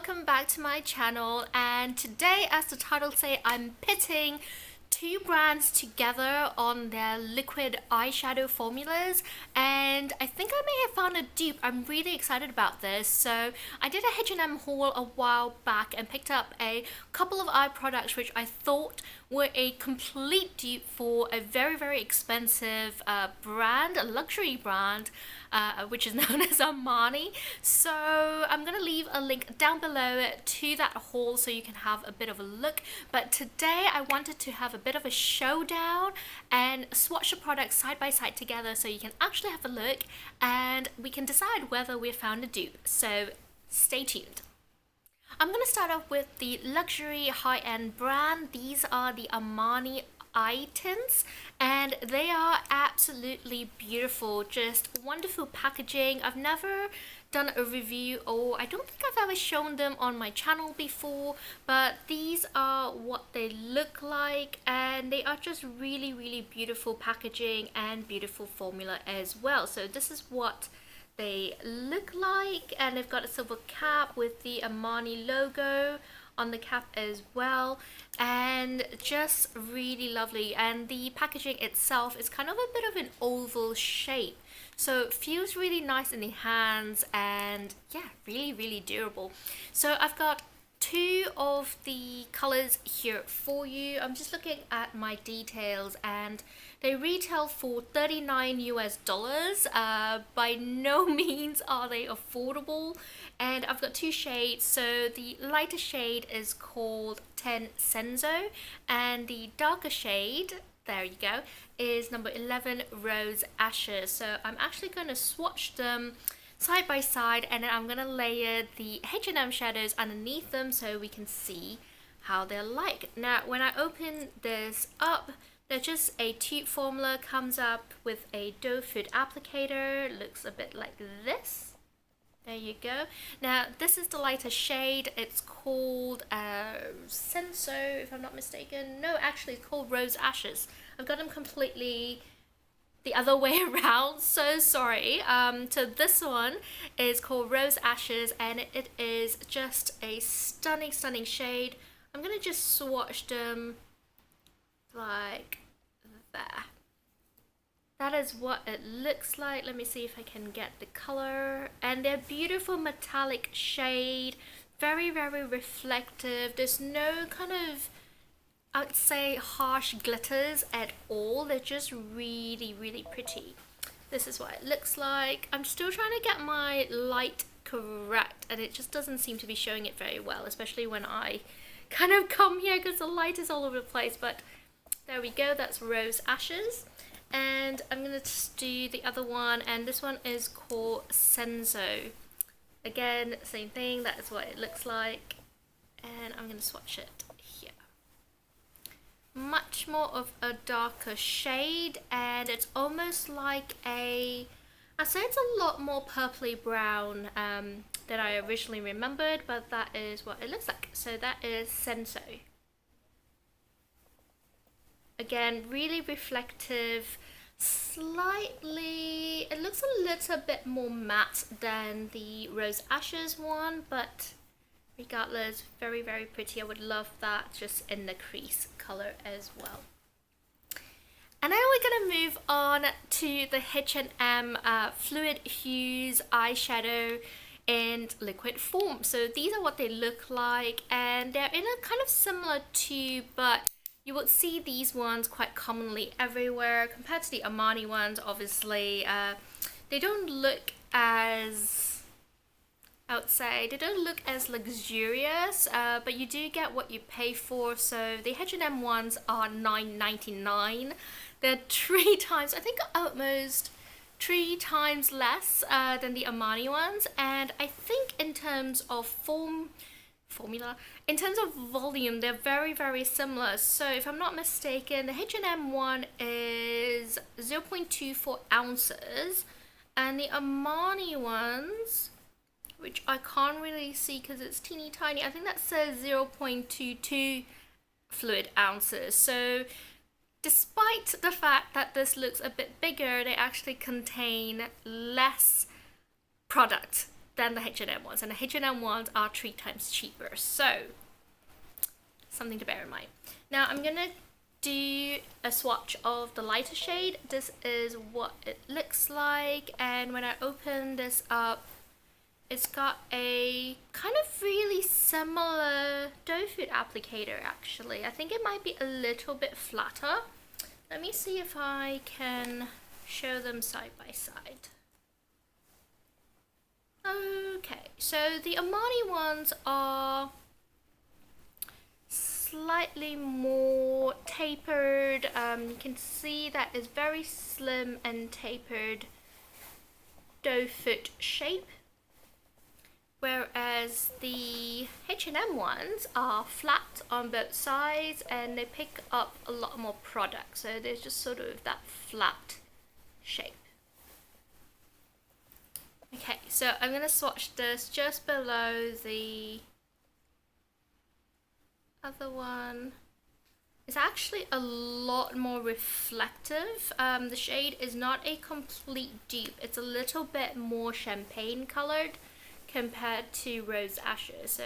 welcome back to my channel, and today, as the title say, I'm pitting two brands together on their liquid eyeshadow formulas, and I think I may have found a dupe. I'm really excited about this. So I did a H&M haul a while back and picked up a couple of eye products which I thought were a complete dupe for a very expensive brand, a luxury brand, which is known as Armani. So I'm gonna leave a link down below to that haul so you can have a bit of a look. But today I wanted to have a bit of a showdown and swatch the products side by side together so you can actually have a look and we can decide whether we've found a dupe. So stay tuned. I'm going to start off with the luxury high-end brand. These are the Armani Eye Tints, and they are absolutely beautiful, just wonderful packaging. I've never done a review, or I don't think I've ever shown them on my channel before, but these are what they look like, and they are just really beautiful packaging and beautiful formula as well. So this is what they look like, and they've got a silver cap with the Armani logo on the cap as well, and just really lovely. And the packaging itself is kind of a bit of an oval shape, so it feels really nice in the hands, and yeah, really durable. So I've got two of the colors here for you. I'm just looking at my details, and they retail for $39 US. By no means are they affordable, and I've got two shades. So the lighter shade is called 10 Senso, and the darker shade, there you go, is number 11 Rose Ashes. So I'm actually going to swatch them side by side, and then I'm going to layer the H&M shadows underneath them so we can see how they're like. Now when I open this up, there's just a tube formula, comes up with a doe foot applicator, looks a bit like this. There you go. Now this is the lighter shade. It's called Senso, if I'm not mistaken. No, actually it's called Rose Ashes. I've got them completely the other way around, so sorry. So this one is called Rose Ashes, and it is just a stunning shade. I'm gonna just swatch them like there. That is what it looks like. Let me see if I can get the color, and they're beautiful metallic shade, very reflective. There's no kind of, I would say, harsh glitters at all. They're just really pretty. This is what it looks like. I'm still trying to get my light correct, and it just doesn't seem to be showing it very well, especially when I kind of come here because the light is all over the place. But there we go, that's Rose Ashes. And I'm gonna just do the other one, and this one is called Senso. Again, same thing, that is what it looks like. And I'm gonna swatch it here. Much more of a darker shade, and it's almost like a, I'd say it's a lot more purpley brown than I originally remembered, but that is what it looks like. So that is Senso. Again, really reflective, slightly, it looks a little bit more matte than the Rose Ashes one, but regardless, very pretty. I would love that just in the crease color as well. And now we're gonna move on to the H&M Fluid Hues eyeshadow in liquid form. So these are what they look like, and they're in a kind of similar tube, but you would see these ones quite commonly everywhere compared to the Armani ones. Obviously, they don't look as, I would say, they don't look as luxurious, but you do get what you pay for. So the H&M ones are $9.99. They're 3 times, I think almost 3 times less than the Armani ones, and I think in terms of formula, in terms of volume, they're very similar. So if I'm not mistaken, the H&M one is 0.24 ounces, and the Armani ones, which I can't really see because it's teeny tiny, I think that says 0.22 fluid ounces. So despite the fact that this looks a bit bigger, they actually contain less product than the H&M ones, and the H&M ones are 3 times cheaper, so something to bear in mind. Now I'm gonna do a swatch of the lighter shade. This is what it looks like, and when I open this up, it's got a kind of really similar doe foot applicator actually. I think it might be a little bit flatter. Let me see if I can show them side by side. Okay, so the Armani ones are slightly more tapered. You can see that it's very slim and tapered doe foot shape, whereas the H&M ones are flat on both sides and they pick up a lot more product, so there's just sort of that flat shape. Okay, so I'm going to swatch this just below the other one. It's actually a lot more reflective. The shade is not a complete dupe. It's a little bit more champagne colored compared to Rose Ashes, so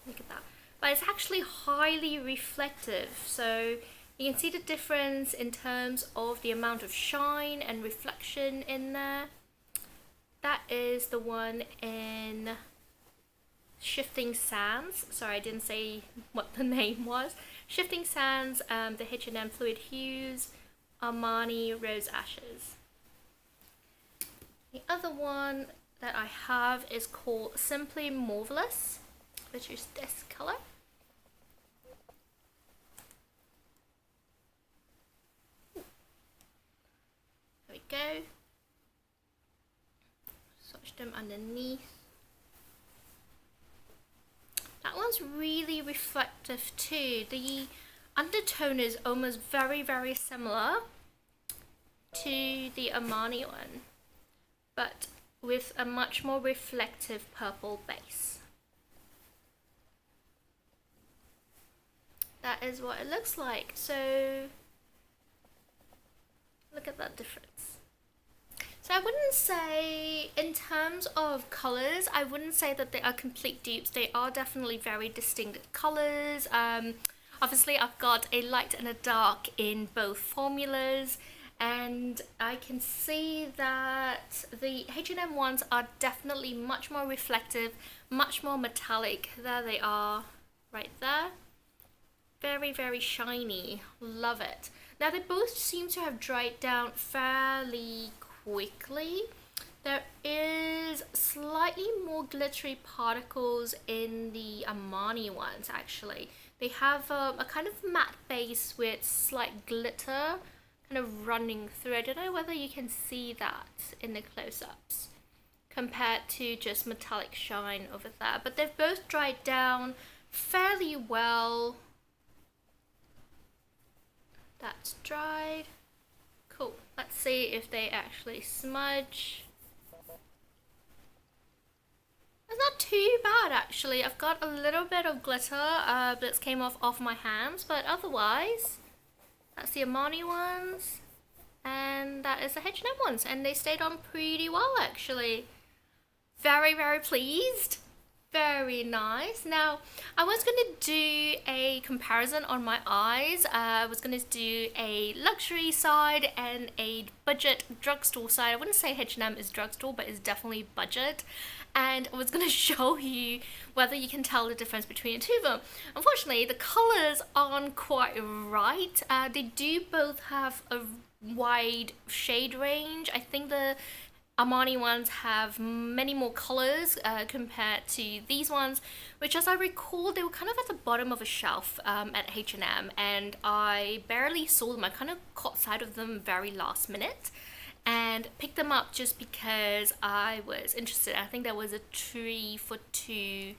look at that. But it's actually highly reflective, so you can see the difference in terms of the amount of shine and reflection in there. That is the one in Shifting Sands. Sorry, I didn't say what the name was. Shifting Sands, the H&M Fluid Hues, Armani Rose Ashes. The other one that I have is called Simply Mauvellous, which is this color. There we go. Swatch them underneath. That one's really reflective too. The undertone is almost very, very similar to the Armani one, but with a much more reflective purple base. That is what it looks like. So look at that difference. So I wouldn't say, in terms of colors, I wouldn't say that they are complete dupes. They are definitely very distinct colors. Obviously I've got a light and a dark in both formulas, and I can see that the H&M ones are definitely much more reflective, much more metallic. There they are, right there. Very, very shiny. Love it. Now they both seem to have dried down fairly quickly. There is slightly more glittery particles in the Armani ones actually. They have a kind of matte base with slight glitter kind of running through. I don't know whether you can see that in the close-ups compared to just metallic shine over there, but they've both dried down fairly well. That's dried. Cool. Let's see if they actually smudge. It's not too bad actually. I've got a little bit of glitter that came off my hands, but otherwise that's the Armani ones and that is the H&M ones, and they stayed on pretty well actually. Very, very pleased. Very nice. Now, I was going to do a comparison on my eyes. I was going to do a luxury side and a budget drugstore side. I wouldn't say H&M is drugstore, but it's definitely budget. And I was going to show you whether you can tell the difference between the two of them. Unfortunately, the colors aren't quite right. They do both have a wide shade range. I think the Armani ones have many more colors compared to these ones, which, as I recall, they were kind of at the bottom of a shelf at H&M, and I barely saw them. I kind of caught sight of them very last minute and picked them up just because I was interested. I think there was a 3 for 2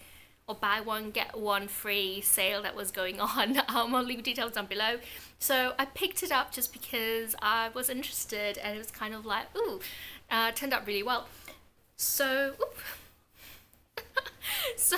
or buy one get one free sale that was going on. I'll leave details down below. So I picked it up just because I was interested, and it was kind of like, ooh, turned out really well. So, so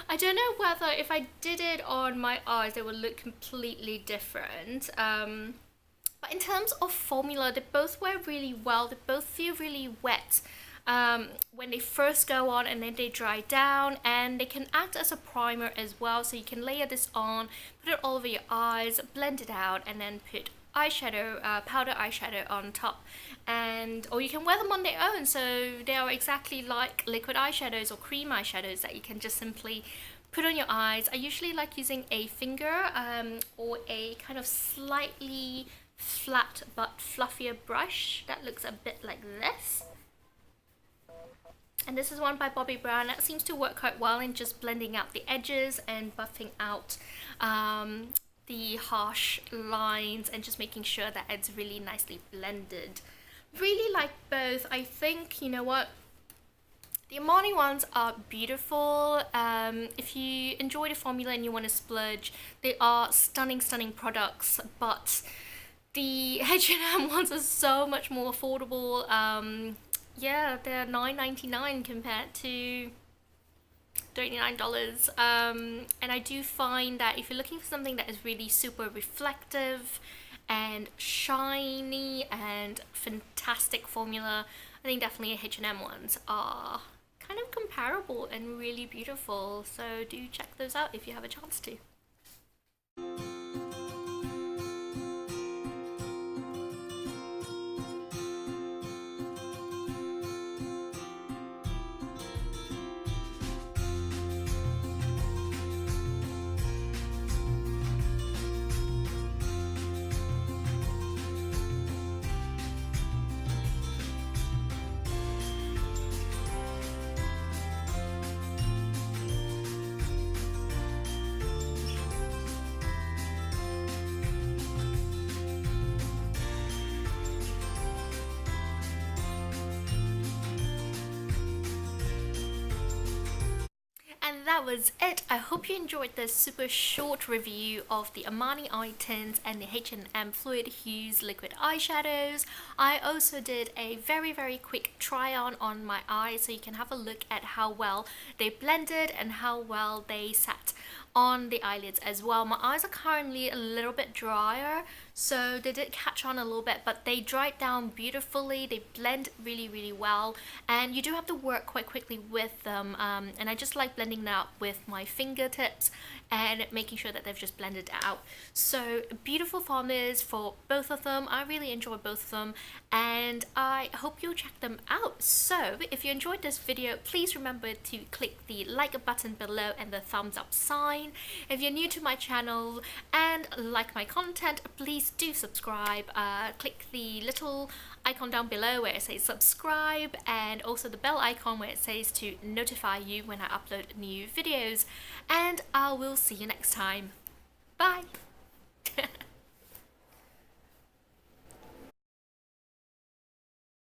I don't know whether if I did it on my eyes, they would look completely different. But in terms of formula, they both wear really well. They both feel really wet. when they first go on, and then they dry down, and they can act as a primer as well. So you can layer this on, put it all over your eyes, blend it out, and then put eyeshadow, powder eyeshadow on top, and or you can wear them on their own. So they are exactly like liquid eyeshadows or cream eyeshadows that you can just simply put on your eyes. I usually like using a finger or a kind of slightly flat but fluffier brush that looks a bit like this. And this is one by Bobbi Brown that seems to work quite well in just blending out the edges and buffing out the harsh lines and just making sure that it's really nicely blended. Really like both. I think, you know what, the Armani ones are beautiful. If you enjoy the formula and you want to splurge, they are stunning, stunning products, but the H&M ones are so much more affordable. Yeah, they're $9.99 compared to $39. And I do find that if you're looking for something that is really super reflective and shiny and fantastic formula, I think definitely H&M ones are kind of comparable and really beautiful. So do check those out if you have a chance to. And that was it. I hope you enjoyed this super short review of the Armani Eye Tints and the H&M Fluid Hues liquid eyeshadows. I also did a very, very quick try on my eyes so you can have a look at how well they blended and how well they sat on the eyelids as well. My eyes are currently a little bit drier, so they did catch on a little bit, but they dried down beautifully. They blend really, really well, and you do have to work quite quickly with them, and I just like blending that with my fingertips and making sure that they've just blended out. So beautiful formulas for both of them. I really enjoy both of them, and I hope you'll check them out. So if you enjoyed this video, please remember to click the like button below and the thumbs up sign. If you're new to my channel and like my content, please do subscribe. Click the little icon down below where it says subscribe, and also the bell icon where it says to notify you when I upload new videos. And I will see you next time. Bye!